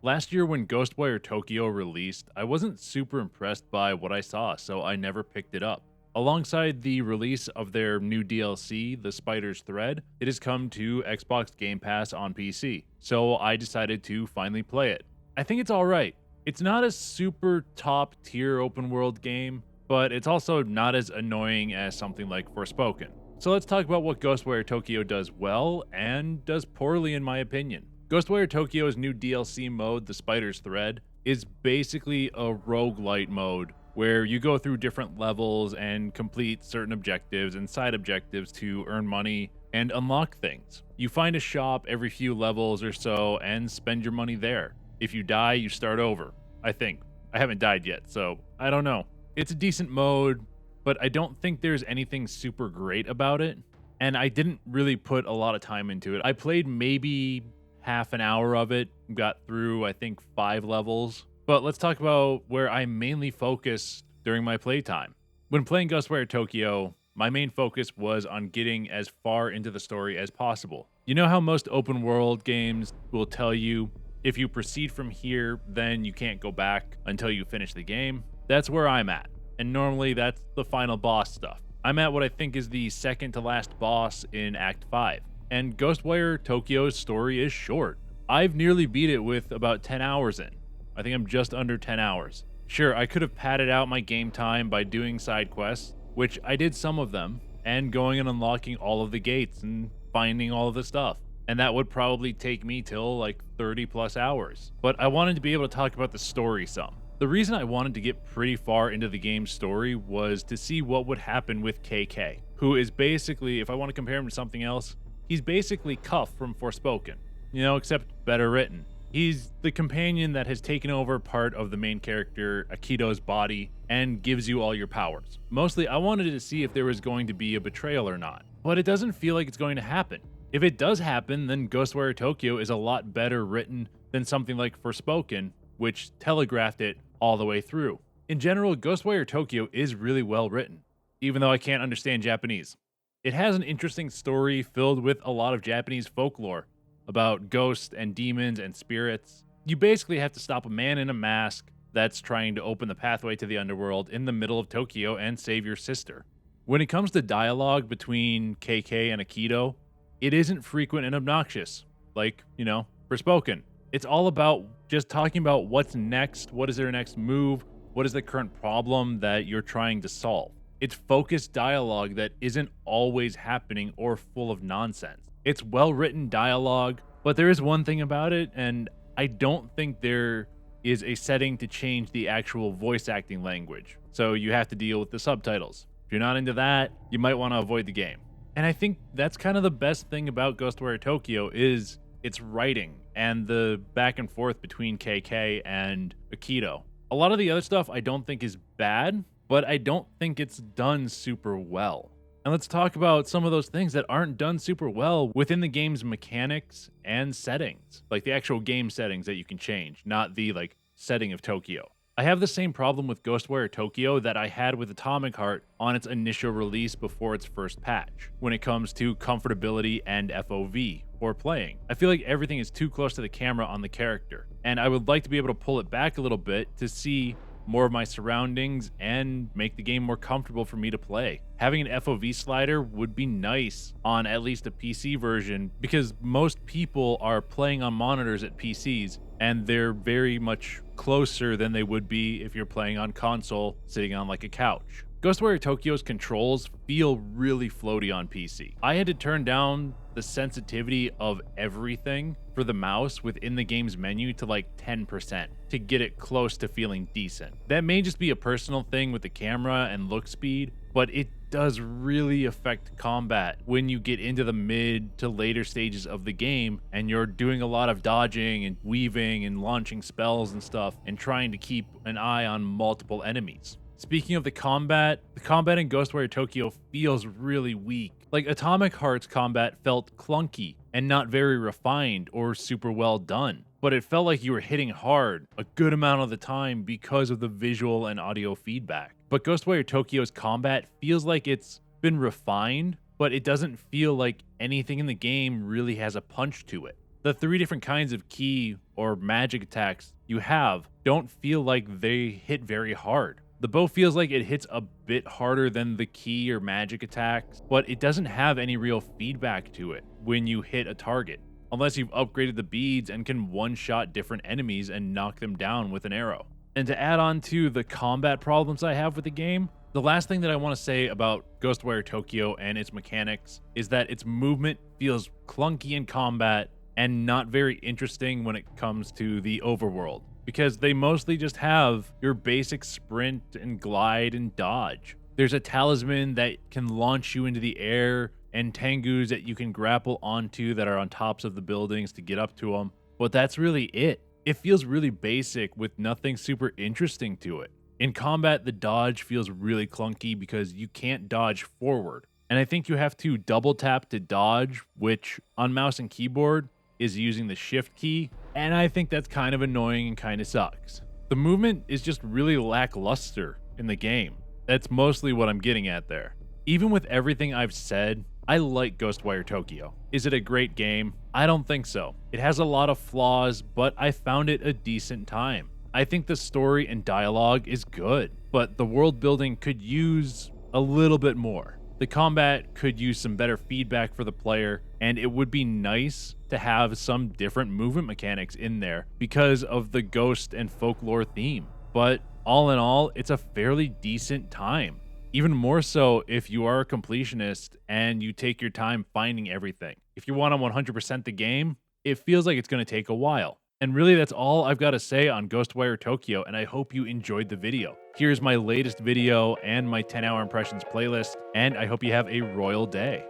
Last year when Ghostwire Tokyo released, I wasn't super impressed by what I saw, so I never picked it up. Alongside the release of their new DLC, The Spider's Thread, it has come to Xbox Game Pass on PC, so I decided to finally play it. I think it's alright. It's not a super top tier open world game, but it's also not as annoying as something like Forspoken. So let's talk about what Ghostwire Tokyo does well and does poorly in my opinion. Ghostwire Tokyo's new DLC mode, The Spider's Thread, is basically a roguelite mode where you go through different levels and complete certain objectives and side objectives to earn money and unlock things. You find a shop every few levels or so and spend your money there. If you die, you start over, I think. I haven't died yet, so I don't know. It's a decent mode, but I don't think there's anything super great about it, and I didn't really put a lot of time into it. I played maybe half an hour of it, got through, I think, 5 levels. But let's talk about where I mainly focused during my playtime. When playing Ghostwire Tokyo, my main focus was on getting as far into the story as possible. You know how most open world games will tell you, if you proceed from here, then you can't go back until you finish the game? That's where I'm at. And normally that's the final boss stuff. I'm at what I think is the second to last boss in Act 5. And Ghostwire Tokyo's story is short. I've nearly beat it with about 10 hours in. I think I'm just under 10 hours. Sure, I could have padded out my game time by doing side quests, which I did some of them, and going and unlocking all of the gates and finding all of the stuff. And that would probably take me till like 30 plus hours. But I wanted to be able to talk about the story some. The reason I wanted to get pretty far into the game's story was to see what would happen with KK, who is basically, if I want to compare him to something else, he's basically Cuff from Forspoken, except better written. He's the companion that has taken over part of the main character, Akito's body, and gives you all your powers. Mostly, I wanted to see if there was going to be a betrayal or not, but it doesn't feel like it's going to happen. If it does happen, then Ghostwire Tokyo is a lot better written than something like Forspoken, which telegraphed it all the way through. In general, Ghostwire Tokyo is really well written, even though I can't understand Japanese. It has an interesting story filled with a lot of Japanese folklore about ghosts and demons and spirits. You basically have to stop a man in a mask that's trying to open the pathway to the underworld in the middle of Tokyo and save your sister. When it comes to dialogue between KK and Akito, it isn't frequent and obnoxious, like, Forspoken. It's all about just talking about what's next, what is their next move, what is the current problem that you're trying to solve. It's focused dialogue that isn't always happening or full of nonsense. It's well-written dialogue, but there is one thing about it, and I don't think there is a setting to change the actual voice acting language. So you have to deal with the subtitles. If you're not into that, you might want to avoid the game. And I think that's kind of the best thing about Ghostwire Tokyo is its writing and the back and forth between KK and Akito. A lot of the other stuff I don't think is bad, but I don't think it's done super well. And let's talk about some of those things that aren't done super well within the game's mechanics and settings, like the actual game settings that you can change, not the setting of Tokyo. I have the same problem with Ghostwire Tokyo that I had with Atomic Heart on its initial release before its first patch, when it comes to comfortability and FOV or playing. I feel like everything is too close to the camera on the character, and I would like to be able to pull it back a little bit to see more of my surroundings and make the game more comfortable for me to play. Having an FOV slider would be nice on at least a PC version because most people are playing on monitors at PCs and they're very much closer than they would be if you're playing on console sitting on like a couch. Ghostwire Tokyo's controls feel really floaty on PC. I had to turn down the sensitivity of everything for the mouse within the game's menu to like 10% to get it close to feeling decent. That may just be a personal thing with the camera and look speed, but it does really affect combat when you get into the mid to later stages of the game and you're doing a lot of dodging and weaving and launching spells and stuff and trying to keep an eye on multiple enemies. Speaking of the combat in Ghostwire Tokyo feels really weak. Like Atomic Heart's combat felt clunky and not very refined or super well done, but it felt like you were hitting hard a good amount of the time because of the visual and audio feedback. But Ghostwire Tokyo's combat feels like it's been refined, but it doesn't feel like anything in the game really has a punch to it. The 3 different kinds of ki or magic attacks you have don't feel like they hit very hard. The bow feels like it hits a bit harder than the key or magic attacks, but it doesn't have any real feedback to it when you hit a target, unless you've upgraded the beads and can one-shot different enemies and knock them down with an arrow. And to add on to the combat problems I have with the game, the last thing that I want to say about Ghostwire Tokyo and its mechanics is that its movement feels clunky in combat and not very interesting when it comes to the overworld, because they mostly just have your basic sprint and glide and dodge. There's a talisman that can launch you into the air and tengus that you can grapple onto that are on tops of the buildings to get up to them, but that's really it. It feels really basic with nothing super interesting to it. In combat, the dodge feels really clunky because you can't dodge forward. And I think you have to double tap to dodge, which on mouse and keyboard is using the shift key. And I think that's kind of annoying and kind of sucks. The movement is just really lackluster in the game. That's mostly what I'm getting at there. Even with everything I've said, I like Ghostwire Tokyo. Is it a great game? I don't think so. It has a lot of flaws, but I found it a decent time. I think the story and dialogue is good, but the world building could use a little bit more. The combat could use some better feedback for the player, and it would be nice to have some different movement mechanics in there because of the ghost and folklore theme. But all in all, it's a fairly decent time. Even more so if you are a completionist and you take your time finding everything. If you want to 100% the game, it feels like it's going to take a while. And really, that's all I've got to say on Ghostwire Tokyo, and I hope you enjoyed the video. Here's my latest video and my 10-hour impressions playlist, and I hope you have a royal day.